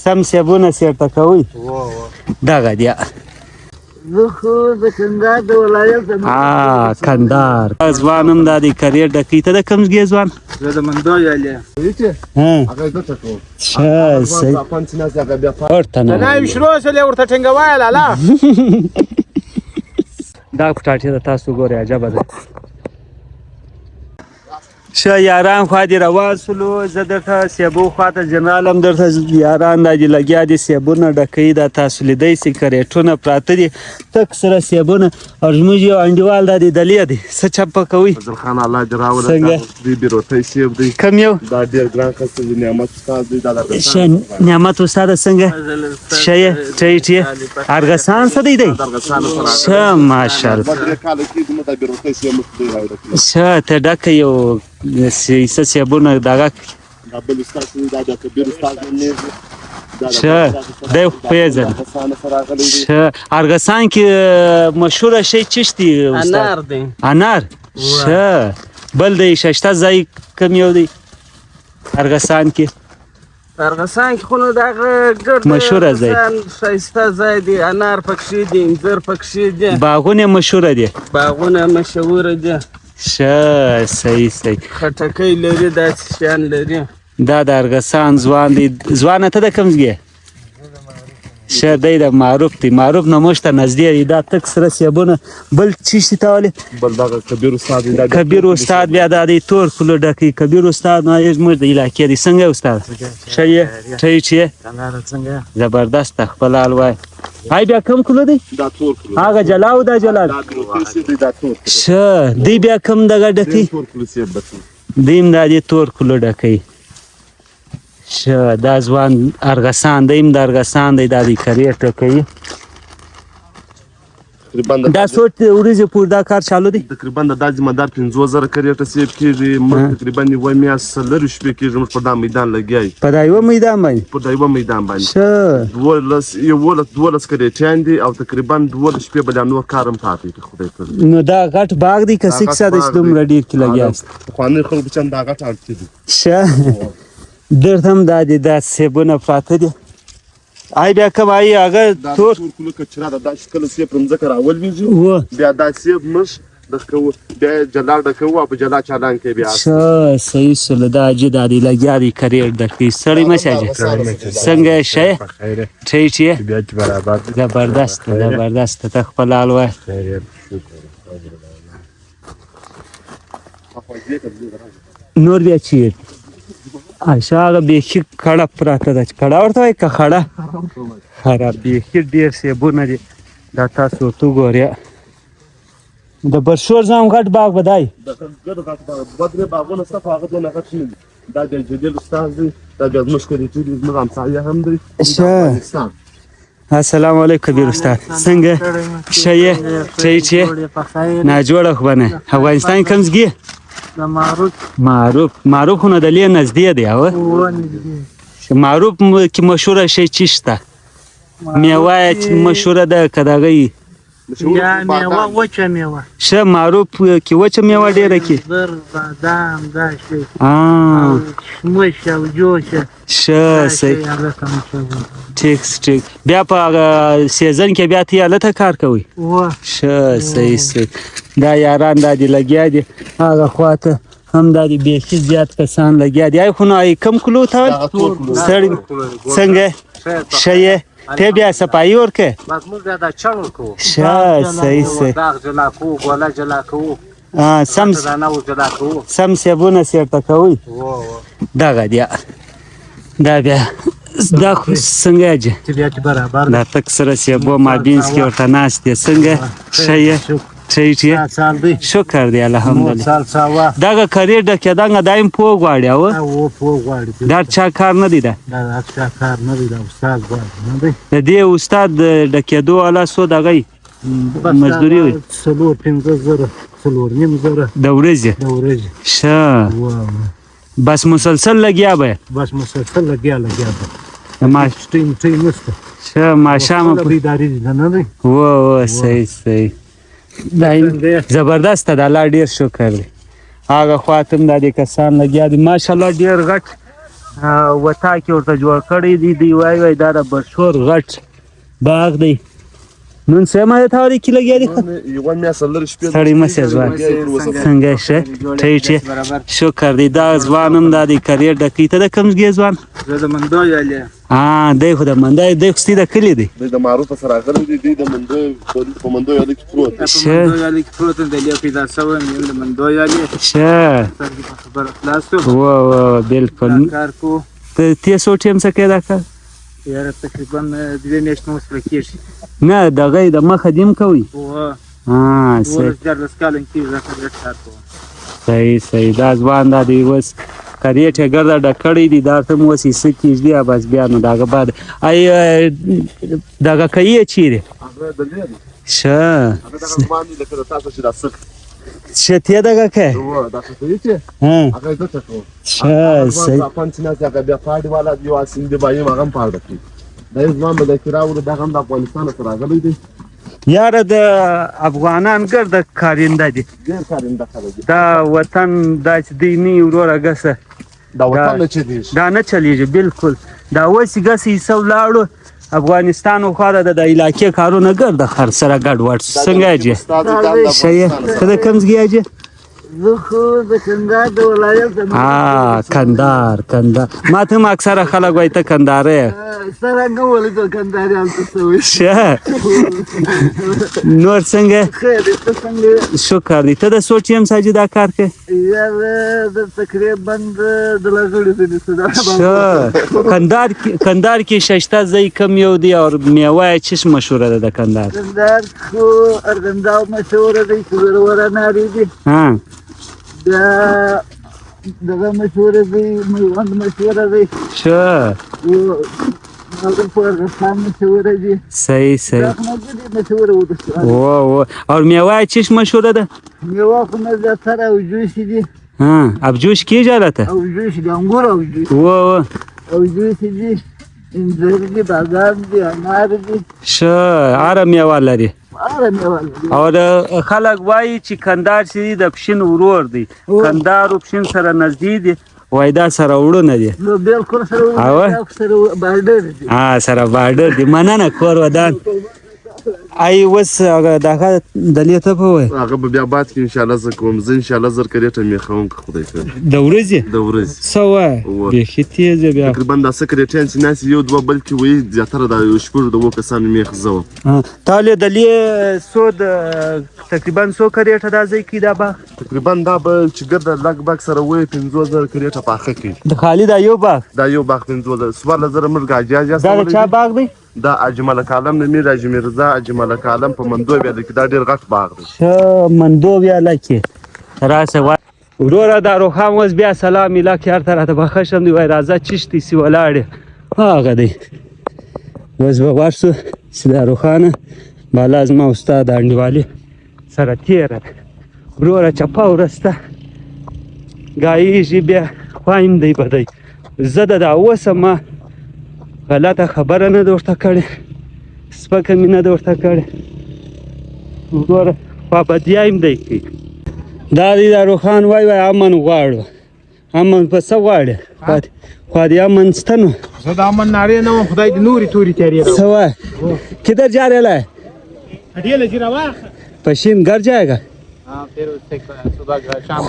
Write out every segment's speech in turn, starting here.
سم صابونه چېرته کوئ دغه دی زه خو د کندهار د ولایت کندهار ځوان هم دا دی کریر ډکوي ته د کوم ځای ځوان زه د مندو یالیم ښه صحیح ورته نه نایم شروع شولې ورته ټینګوایه لالا دا پټاټې د تاسو ګورئ عجبه ده ښه یاران خوا دې روان سولو زه درته سیبو خواته جنرال هم درته یاران دا دې لګیا دي سیبونه ډکوي دا تاسو لیدی سئ کریټونه پراته دي تک سره سیبونه او زموږ یو انډیوال دا دې دلې دی څه چپه کوئ خان الله دې راوله دوی بیروتی سیب دی کوم یو دا ډېر ګران کس دی نعمت استاد دی دا ښه نعمت استاده څنګه ښه یې ټیټ یې ارغسان څه دی دی ښه ماشاءالله ښه ته ډکه یو څه سیبونه دغه دا بل استاد دی دا د کبیر استاد دی ښه دی پیژنه ښه ارغسان کې مشهوره شی چیش دی انار دی انار ښه بل دی ششته ځای کوم یو دی ارغسان کې ارغسان کې خو نو دغه ګرد مشهوره ځای ښایسته ځای دی انار پکښې دي انځر پکښې دي باغونه مشهوره دي باغونه مشهوره دي ښه صحیح صحیح خټکی لري داسې شیان لري دا د ارغسان ځوان دی ځوانه ته د کوم ځای ښه دی د معروف دی معروف نه موږ ته نږدې دی دا تک سره سیبونه بل چیش دي ته ولې بل دغه کبیر استاد دی کبیر استاد بیا دا دی تور کلو ډکوي کبیر استاد زموږ د علاقې دی څنګه استاد ښه یې ټیټ یې زبردست خپل حال وایي هاي بیا کم کلو دی دا تور کلو هغه جلا او دا جلال ښه دی بیا کم دغه ډکوي تور کلو سیب ډکوي دیم دا دی تور کلو ډکوي ښه دا ځوان ارغسان دیم د ارغسان دی دا دی کریټ ډکوي دا څو ورځې پورې دا کار چالو دی تقریبا د دا ذمہدار 50,000 کریټه سیب کېږي موږ تقریبا یوه میاشت څلور شپې کېږي موږ په دا میدان لګیا یو په دا یوه میدان باندې په دا یوه میدان باندې ښه 12 کریټیان دي او تقریبا 12 شپې به دا نور کار هم پاتې که خدای کړي نو دا غټ باغ دی که سیک ساده چې دومره ډېر کې لګیا است پخواني خلکو چند دا غټ اړتیا دي ښه درته هم دا دی دا سیبونه پراته دي آی بیا کوم آی هغه تور کلو کچرا دا کله سیب پر مځکه راولویږي بیا دا سیب مش د کوو بیا جلا ډکوو او په جلا چالان کې بیا ښه صحیح سله دا اجي دا دی لګیا دی کریټ ډکوي سړی مساجي څنګه یې ښه یې ټیټ یې زبردست زبردست ته خپل حال وایه نور بیا چیرې عایشه هغه بیخي کړه پراته ده چې کړه ورته وایي که خړه خړه بیخي ډېر سیبونه دي دا تاسو ورته وګورئ د برشور ځام غټ باغ به دی بدرې باغونه سته خو هغه دونه غټ نه دي دا بیا جلیل استاد دی دا بیا زموږ کریټي دي زموږ همسایه هم دی ښه السلام علیکم کبیر استاد څنګه ښه یې ټیټ یې ناجوړه خو به نه افغانستان کوم ځای معروف خو نه د لې نږدې دی اوه معروف کې مشهوره شی چی شته میوه یې مشهوره ده که دغه یي میوه وچه میوه ښه معروف کې وچه میوه ډېره کې زر بادام دا شی کشمش او جوشه ښه صحیح ټیک بیا په هغه سیزن کې بیا ته هلته کار کوئ ښه صحیح دا یاران دا دي لګیا دي هغه خواته هم دا دي بیخي زیات کسان لګیا دي خو نو کم کلو ته سړی څنګه ښه یې ته بیا صفایي ورکړې بس موږ بیا دا چڼ کوو ښه صحیح داغ جلا کوو ګوله جلا کوو سم سیبونه چېرته کوئ دغه دی دا بیا دا خو څنګه جي دا تک سره سیبو مابینځ کې ورته ناست دی څنګه ښه یې ټیټ یې شکر دی الحمدلله دغه کرې ډکېدنګه دایم پوه غواړي اوه دا چا کار نه دی د دې استاد ډکېدو والا څو دغه یي مزدوري وي 4-5 د ورځې ښه بس مسلسل لګیا به ښه ماښام و صحیح زبردست ده الله ډېر شکر دی هغه خواته هم دا دې کسان لګیا دي ماشاءالله ډېر غټ وطاق یې ورته جوړ کړی دی دوی وایي دا د برشور غټ باغ دی نن څه ماده تاوری کې لګیا دي یوه میاشت لرې شپې سړی مه سې ځوان څنګه ښه ټیټ یې شکر دی دا ځوان هم دا دی کریر ډکوي ته د کوم ځای ځوان زه د مندو یالې دی خو د منده دی خو ستی د کلي دی دوی د معروفه سره راغلی دی دوی د مندو په مندو یاله کې پروت دی په مندو یالې کې پروت دی دلیا پیدا شوی یم د مندو یالې ښه سترګې په خبره خلاص شو بلکل کار کو ته څو ټیم څه کوې دا کار یاره تقریبا 2 میاشتې اوس پرې کېږي نه دغه یې د مخه دې هم کوئ صحیح 14 کاله کېږي دا کار کوم صحیح دا ځوان دا دی اوس کریټ یې ګرده ډک کړی دی دا ته هم اوس یې څه کېږدي بس بیا نو دغه بعد ای دغه کوي یې چیرې ښه شتیه دغه که یاره د افغانان ګرده کارنده دي دا وطن داسې دی نه وي وروره ګسه دا نه چلیږي بلکل دا اوس یې ګسه حصه ولاړو افغانستان خوا د علاقې کارونه ګرده خر سره ګډوډ څنګه یې ښه یې ته د کوم ځای یې زه خو د کندهار د ولایت کندهار ما ته هم اکثره خلک وایي ته کندهاری یې څرنګه ولیدل کندهاریان ته څه وایي ښه نور څنګه خیر دی ته څنګه یې شکر دی ته د څو ټیم ساجي دا کار کوې یاره د تقریبا د لږړي ځینې څه ښه کندهار کې ششته ځای کم یو دی او میوه یې چیش مشهوره ده د کندهار کندهار خو ارغنداو مشهوره دی زورور اناري دي بیا دغه مشهوره دی میوند مشهوره دی ښه افغانستان مشهوره دي صحیح مشهوره او میوه یې چیش مشهوره ده میوه خو نه زیاتره اوجوش دي ابجوش کیږي هلته اوجوش دي انګور اوجوش اوجوش دي انځر دي بادام دي انار دي ښه هره میوه لري او خلک وایي چې کندهار چې دی د پښین ورور دی کندهار او پښین سره نږدې دي وایي دا سره وړونه دي بلکل سره بارډر دی مننه کور ودان ای اوس دغه دلې ته په وایي هغه به بیا بعد کې انشاءالله زه کوم زه انشاءالله زر کریټه میخوم که خدای کړي د ورځې څه وایي بیخي تیز یې بیا تقریبا دا څه کریټیان چې ناست یو دوه بلکې وایي زیاتره دا شپږ د اووه کسانو میخ زه وم تاله دلې څو تقریبا څو کریټه دا ځای کې دا باغ تقریبا دا به چې ګرده لږ باغ سره وایي 50,000 کریټه پاخه کوي د خالي دا یو باغ 50,000 14,000 مرګ اجازه دا د چا باغ دی دا اجمل کالم نمیر اجمیر رضا اجمل کالم په مندو ویاله کې دا ډیر غټ باغ دی ښه مندو ویاله کې راسه وروره دا روخان اوس بیا سلام علیکم هرته راته بخښم دی وایي راځه چشتې سي ولاړې هغه دی اوس به ورسو چې دا روخانه بالا زما استاد انډیوالي سره تېره وروره چپه ورسته ګایېږي بیا خوایم دی به دی زه د دا اوسه ما غلطه خبره نه ده ورته کړې سپکه مې نه ده ورته کړې وروره خوابدیا هم دی کوي دا دی دا روخان وایي امن غواړو امن په څه غواړې خوا دې امن شته نو زه د امن نارې نه وم خدای دې نورې تورې تیارې څه وایي کدھر جا رہے ہے ہڈیلہ جراوا پشین گھر جائے گا ہاں پھر اس سے صبح شام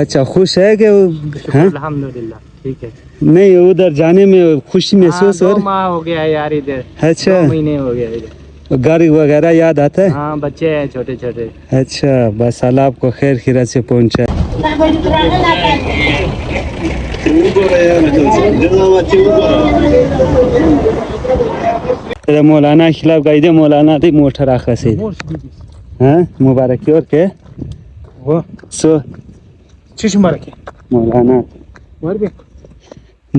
اچھا خوش ہے کہ الحمدللہ ٹھیک ہے نہیں ادھر جانے میں خوشی محسوس ہو 2 ماہ ہو گیا یار ادھر اچھا 2 مہینے ہو گیا ادھر گھر وغیرہ یاد آتا ہے ہاں بچے ہیں چھوٹے چھوٹے اچھا بس اللہ آپ کو خیر خیرات سے پہنچائے مولانا خلاف گئی مولانا دی موٹر آخسی ہاں مبارکی اور کے وہ سو چش مبارکی مولانا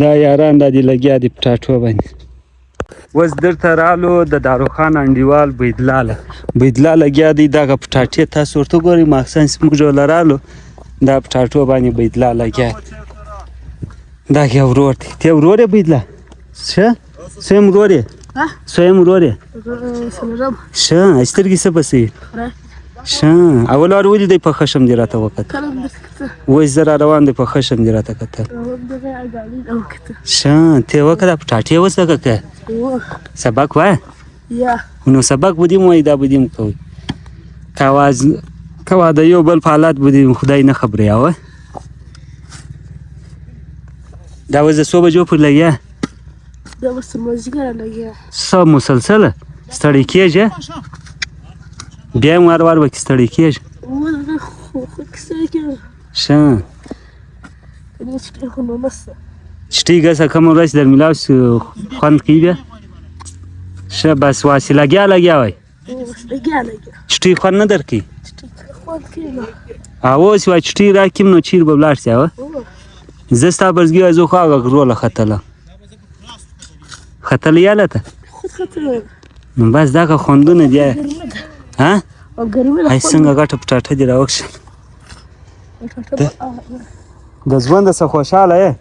دا یاران دا دی لګیا دی پټاټو باندې وس درته رالو د داروخان انډیوال بيدلا لګیا دی دا پټاټې تاسو ورته ګورئ ماکسن سموږ لرالو دا پټاټو باندې بيدلا لګیا دا کې ورور دی ته ورور بيدلا څه سم ورور سویم ورور شه استرګې څه پسې شه اول وار ولې دی په خشم دی راته وکتل اوس زه را روان دی په خشم دی راته کتل شه ته وکړه په ټاټې اوس لکه که سبق وایه نو سبق بودیم وایي دا بودیم کوي کوا د یو بل په حالات بودیم خدای نه خبرې اوه دا اوس د څو بجو پر لګیا دا اوس تر مازدیګره لګیا څه مسلسله ستړی کېږې بیا هم وار وار پکې ستړی کېږي ښه چټۍ ګسه کومه ورځ در میلاو سي خوند کوي بیا ښه بس واسې لګیا وای چټۍ خوند نه درکوي اوس وای چټۍ راکړم نو چیر به ولاړ سي اوه زه ستا برزګي وای زه خو هغه روله ختله ختله یاله ته نو بس دغه خوندونه دي ها هی څنګه ګټه په ټاټه دې راوکښل د ژونده څه خوشحاله یې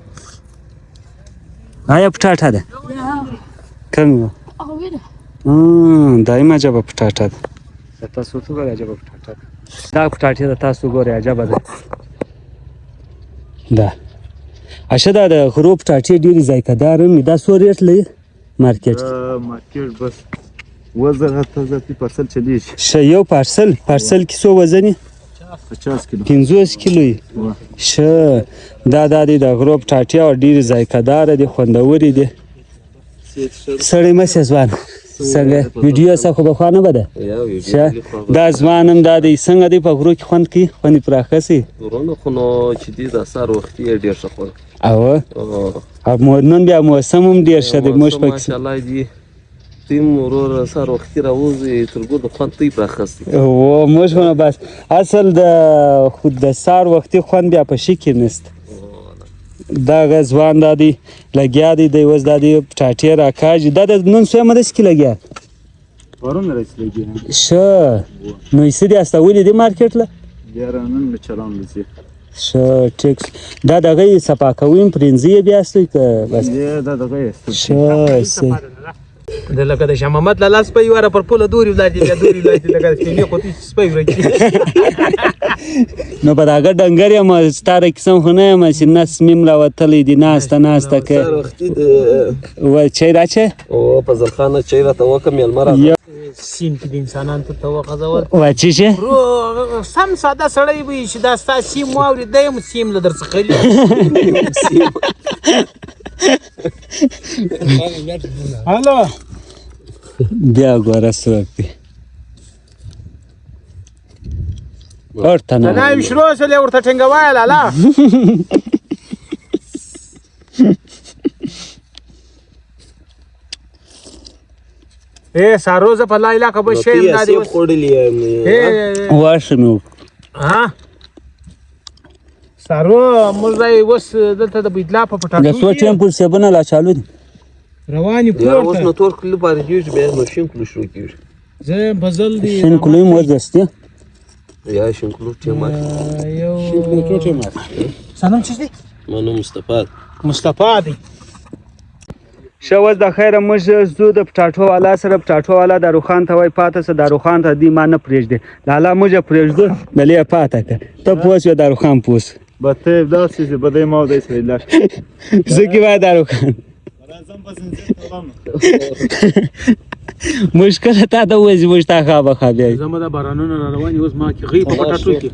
آیا په ټاټه ده کومې وه دایمه عجبه په ټاټه ده د تاسو څه ګورې عجبه په ټاټه ده دا په ټاټې ده تاسو ګورې عجبه ده دا اشه دا د غرو په ټاټې ډېرې ذایقه‌داره وي دا څو ریټ لري مارکیټ مارکیټ بس 2000 پارسل چلیږي ښه یو پارسل کې څو وزن یې 50 کیلو 50 کیلو یې ښه دا د غرو په ټاټې او ډېرې ذایقه‌داره دي خوندورې دي سړی مه سې ځوان څنګه ویډیو څه خو بخوا نه بده ښه دا ځوان هم دا دی څنګه دی په غرو کې خوند کوي خوند یې پراخه سي غرونه خو نو چې دي د سهار وختي یې ډېر ښه خوند اوه نن بیا موسم هم ډېر ښه دی موږ پکې ماشاءالله دي تیم ورور سهار وختي راوځي تر ګوډ خوند ته یې پراخستی موږ خو بس اصل د سهار وختي خوند بیا په شي کې نسته دا ځوان دا دی لګیا دی دی اوس دا دی ټاټې راکاږي دا د نن څویمه داسې کې لګیا پرون راځي لګیا ښه نو یې څه دي استولي دي مارکیټ له بیا رانن مې چلان لځي ښه ټیک دا دغه یې صفا کوئ پرېنځي یې بیا استوئ که بس دا دغه یې ښه صحیح د لکه د شاه محمد لالا سپی واره پر پوله دورې ولاړ دي بیا دورې ولاړ دي لکه د فلمي قطي سپی ورک دي نو په دغه ډنګر یم ستا رقصه خو نه یم چې نس میم راوتلی دي ناسته که سهار وختي چای راچه او فضل خانه چای راته وکړه مېلمه راغله سیم کې د انسانانو ته وغځول واچی چې سم ساده سړی وي چې دا ستا سیم واوري دی هم سیم له درڅخه هلو بیا ګوره څوک دی ورته نه نایم شروع سلې ورته ټینګوایه لالا سارو زه په لا علاقه به شیم دا دی خوړلې واښه مې ها سارو موږ اوس دلته د بیدلا په پټاکو د څو ټیم پورې سیبونه لا چالو دي رواني یا اوس نو تور کلو باندې کېږي بیا نو شین کلو شروع کېږي زه بزل دی شین کلو یې مور دستی یا شین کلو ټیم یو شین کلو څو ټیم سلام چی دی منو مصطفی دی ښه اوس د خیره موږ ځو د پټاټو والا سره پټاټو والا داروخان ته وایي پاته څه داروخان ته دی ما نه پرېږدي لالا موږ یې پرېږدو بلې یې پاته که ته پوه شوې داروخان پوه شو بته داسې چې بدی ما ودی سره لاش زه کې وای داروخان مشکل تا ته وځي موږ تا خامخا بیا زما د بارانونو را رواني اوس ما کې غي په پټاټو کې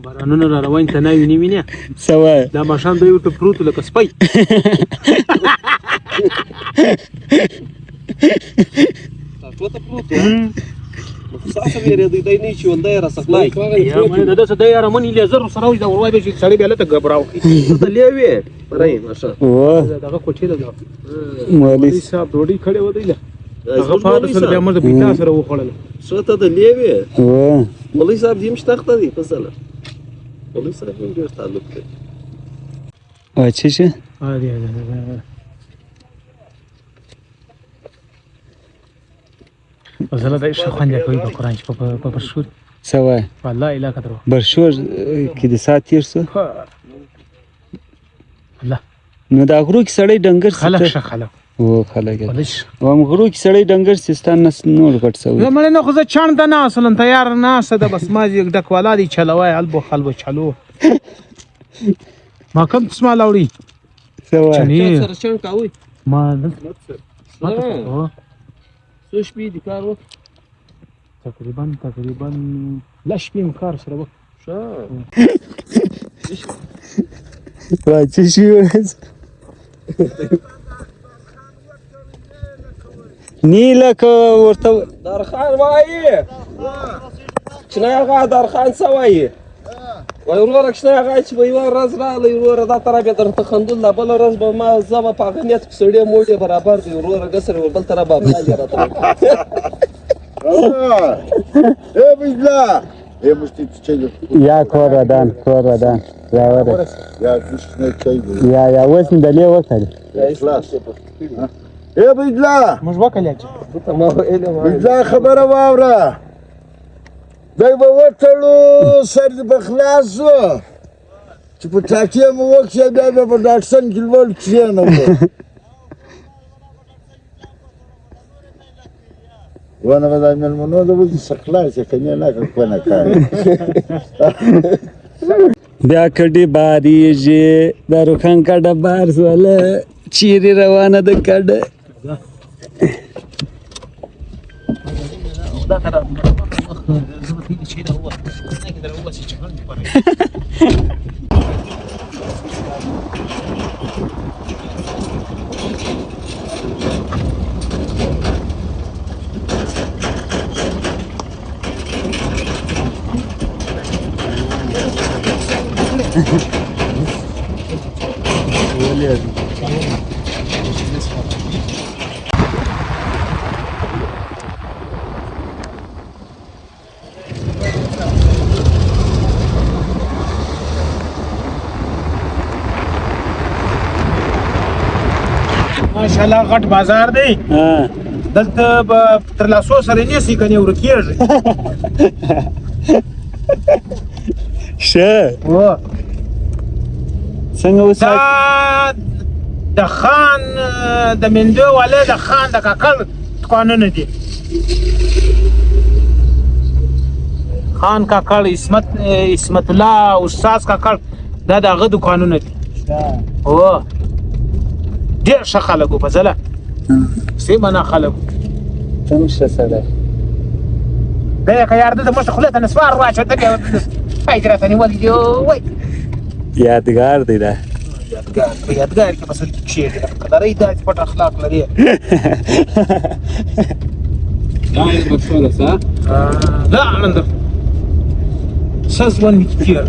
بارانونو را رواني ته نه ویني مینه څه وایې دا ماشان دوی ورته پروت لکه سپی ټوته پروت ساسه ویری دی نه چې ولدا را سقلای یا مې د څه د یاره منی لیزر سره وي دا ورواي به چې سړی بیا ته غبراو ته لیوي پرای ماشه و دغه کوټې ده مولوی صاحب ډوډۍ کړې و دی له هغه فاده سره بیا موږ د بیتا سره وخړل شته د لیوي و مولوی صاحب دې مشتاقته دي فصله مولوی صاحب هم ډېر تعلق لري اچھا شه وزله د شیخ خوند کوي په قران کې په برشور څه وایې والله علاقه درو برشور کې د سات تیر سو الله نو دا غرو کې سړی ډنګر خلق شه خلق و خلک ولش و هم غرو کې سړی ډنګر سیستان نس نور غټ سوی زمونه نه خو زه چاند ته نه اصلا تیار نه سده بس ما یک ډکوالا دی چلوای البو خلبو چلو ما کوم تسمع لاوړي سوای چني سره چن کاوي ما څو شپې د کار وخت تقریبا لش پیم کار سره وخت وای څه شي نیله که ورته درخان وایي کشنای آقا درخان څه وایي وایي وروره کشنای آقا چې به یوه ورځ راغلی وروره دا طرف یې درته خندل دا بله ورځ به ما زه به په هغه نیت کې سړی موړ برابر دی وروره ګسر ور بل طرف به افغان یې راته بجلا مشتی چای یا کور ودان راوره یا کشنه چای یا اوس مې دلې وکړې بجلا موږ وکړل چې ما ویلې بجلا خبره واوره دای به وتړو سر دې په خلاص و چې په ټاټې مو وکړې بیا به په ډاکټرسن کې لوړ کښېنوو وانا بدأ من المنوضة بدي سخلاص كني لا كنا كان بیا کډې باریږي داروخان کډه بار سواله چیرې روانه ده کډه ماشاءالله غټ بازار دی دلته به تر لاسو سره نیسي کني ورکیږي شه و څنګه وسه دا د خان د مندو ولا د خان د کاکل قانون دي خان کاکل اسمت الله استاد کاکل دا دغه د قانون دي او ډیر ښه خلکو په ځله سیمه نه خلکو تم شه سره دا که یار د مشت خلته نسوار واچو ته فایده نه ولې دی وای یادګار دی دا یادګار کې بس شي قدرې د پټ اخلاق لري دا یې بخښله سا لا من سازون كتير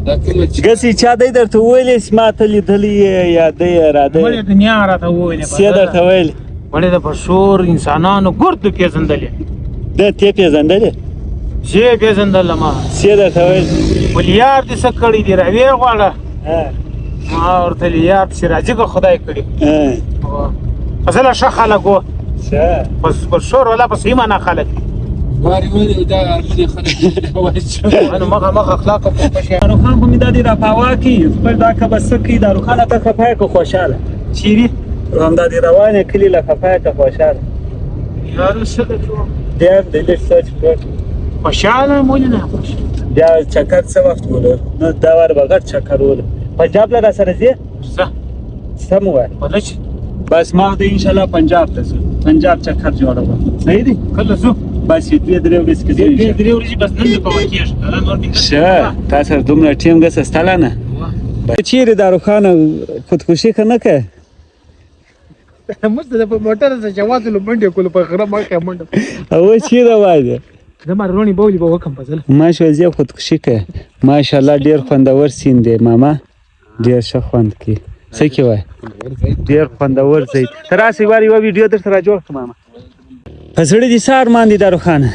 ګسې چا دی درته ویلې چې ما ته لیدلي یا دی راده مړې دنیا راته وویلې څه درته ویلې مړې د بشور انسانانو ګردو پېژندلې ده ته پېژندلې چې پېژندله ما څه درته ویل ولیار دې څه کړي دي راویې غواړه ما ورته ویل یار سراجي که خدای کړي فضله ښه خلک وو بس بشور ولا بس ایمانه خلک ماري ولې دا ارمني خلک وایي انا مخه اخلاق او پښه داروخان خو مې دا دې راپاوا کړي خپل دا که به څه کوي داروخانه ته خفای که خوشحاله چیرې همدا دې روانې کلي له خفای که خوشحاله یارو څه ده بیا دې لږ سوچ وکړ خوشحاله ولې نه خوشحاله بیا چکر څه وخت ولو نو دا وار به ګډ چکر ولو پنجاب له را سره ځې څه سم ووایه ولچ بس ما د انشاءالله پنجاب ته ځو پنجاب چکر جوړوم صحیح دی کله ځو بس یې دوې درې ورځې کې ځو درې ورځې بس نن مې کوه کېږي دا نور بینده ښه تا سره دومره ټیم ګسه ستله نه چیرې داروخانه خودکشي که نه که موږ ته په موټر څه جواز له منډې کولو په غره ما کې منډه او چیرې وایي د مارونی بولی به وکم په ځل ما شوزې خودکشي که ماشاءالله ډېر خوندور سین دی ماما ډېر ښه خوند کوي څه کې وایي ډېر خوندور ځای ته راسئ وار یوه ویډیو درته را جوړ کړم ماما په زړه دې څه ارمان دي داروخانه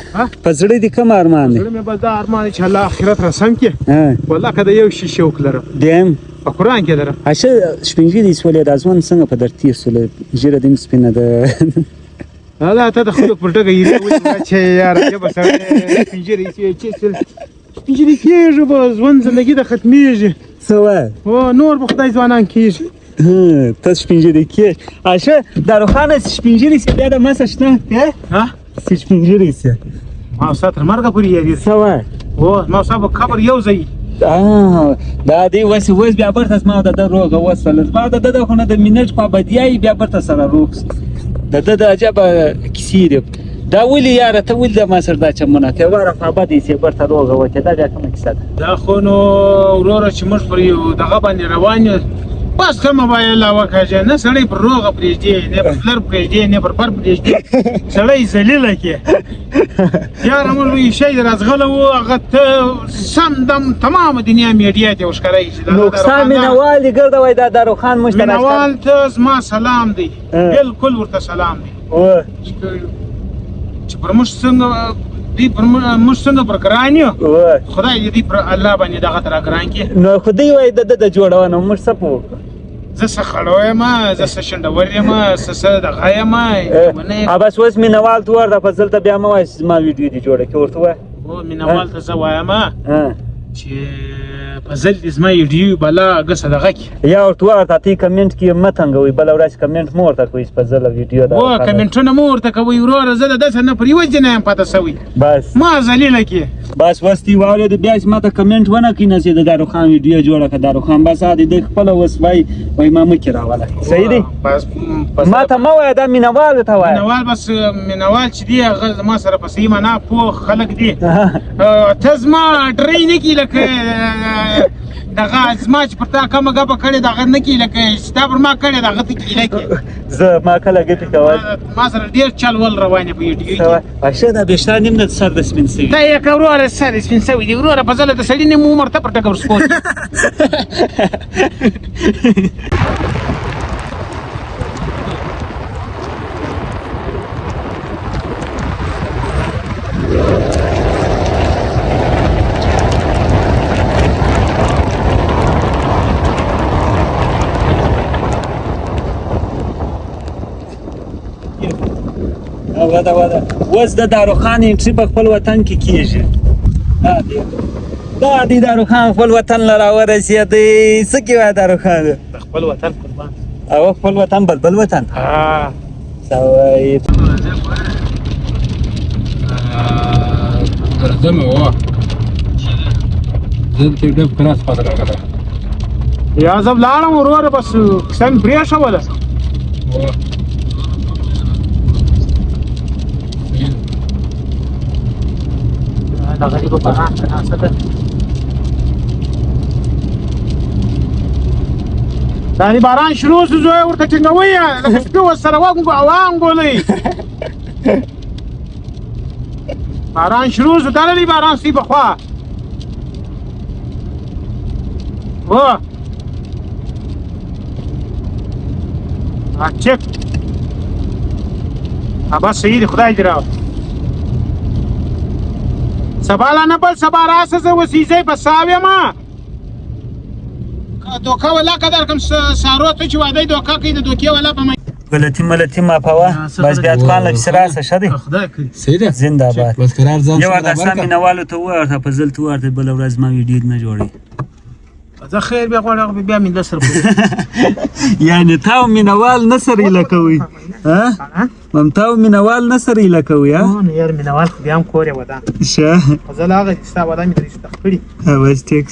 په زړه دې کوم ارمان دی زړه مې بس دا ارمان چې الله آخرت را سم کړي والله که د یو شي شوق لرم دیم په قرآن کې لرم اشه شپینږیري سولې د ازمن څنګه په در تېر سوله ژیره دې مې سپینه ده الله ته د خلق پر ټکه یې چې یار چې بس پنجره چې انجلي کېږي به ژوند زندګي د ختمېږي څه وایې او نور به خدای ځوانان کېږي ته سپینږیري کېږي اشه داروخانه سپینږیري سي بیا د مسه شته ها سپینږیري سي ما ستا تر مرګه پورې یاري څه وایې او ما ستا به قبر یو ځای دا دی اوس بیا برته زما د ده روغه وسوله زما د ده خو نه د منټ په بدیایي بیا برته سره روغ سو د ده د عجبه کیسې دي دا ولې یاره ته ولې د ما سره دا چمونه کوې واره په بدې سې برته روغه وکړې دا بیا کومه کیسه ده دا خو نو وروره چې موږ پر یو دغه باندې روان یو بس ته موبایل وکړه نه سړی پر روغه پرېږدي نه پر پلر پرېږدي نه پر بر پرېږدي سړی ذلیله کې یاره موږ لوی شی راځغلی وو هغه ته سم دم تمامه دنیا میډیا ته وښکاره شي نقصان مینوال دي ګرده وایي دا داروخان موږ ته مینوال ته زما سلام دی بلکل ورته سلام دی چې پر موږ څنګه دوی پر موږ څنګه پر ګران یو خدای دې پر الله باندې دغه ته راګران کړي نو خو دوی وایي د ده د جوړونه موږ څه پوه کړو زه څه خړو یم زه څه شنډور یم څه دغه یم بس اوس مینوال ته ورته په زلته بیا مه وایه چې زما ویډیو دې جوړه کړې ورته وایه او مینوال ته زه وایم چې په زل دې زما ویډیو بلا ګسه دغه کړي یا ورته وایه ورته تی کمنټ کې مه تنګوئ بله ورځ کمنټ مه ورته کوئ چې په زله ویډیو او کمنټونه مه ورته کوئ وروره زه د داسې نه پر یوه جنه یم پاته سوی بس ما ذلیله کې بس اوس دې واورېد بیا چې ما ته کمنټ ونه کړي نه چې د داروخان ویډیو جوړه کړه داروخان بس دی دوی خپله اوس وایي ما مه کې راوله صحیح دی ما ته مه وایه دا مینوالو ته وایه مینوال بس مینوال چې دی هغه زما سره په صحیح معنا پوه خلک دي ته زما ډرۍ نه کړي لکه دغه زما چې پر تا کومه ګپه کړې دغه نه کړي لکه چې تا پر ما کړې دغه ته کیله کړي زه ما کله ګپې کول ما سره ډېر چل ول روان یې په ویډیو کې اشه دا بېشته نیم نه سر د سپین سوي دا یې که وروره سر سپین سوي دي وروره په زله د سړي نیم عمر ته پر ټکر سپور وده اوس د داروخان انټري په خپل وطن کې کېږي دا دی داروخان خپل وطن له راورسېدی څه کې وایه داروخان د خپل وطن قربان او خپل وطن بلبل وطن څه وایي درځم وه زه دلته ډېر کلاس پاته راغلی یا زه ولاړم وروره بس کیسه مې پرېښوله دا غریبه باران که ناسته ده دا دې باران شروع شو زوی ورته ټینګوئ لکه سپي ورسره وانګولئ باران شروع شو دللی باران سی بخوا و چک بس صحیح دی خدای دې راوړي سبا لا نه بل سبا راسه زه وسیزی په ساو یم دوکه ولا که درکړم سارو ته چې واده یې دوکه کوي د دوکې ولا په غلطي ملطي مافوه بس بیا اتقان له پسې راسه ښه دی زنده باد یو ورته ستا مینهوالو ته ووایه ورته په زل ته وورته بله ورځ زما ویډیو نه جوړوي زه خیر بیا غواړم هغه بیا مې د سر یعنې تا او مینهوال نه سره هیله کوئ تا او مینهوال نه سره هیله کوئ نو یار مینهوال خو بیا هم کور یې ودان ښه زه له هغه چې ستا واده مې ترې شته کړي بس ټیک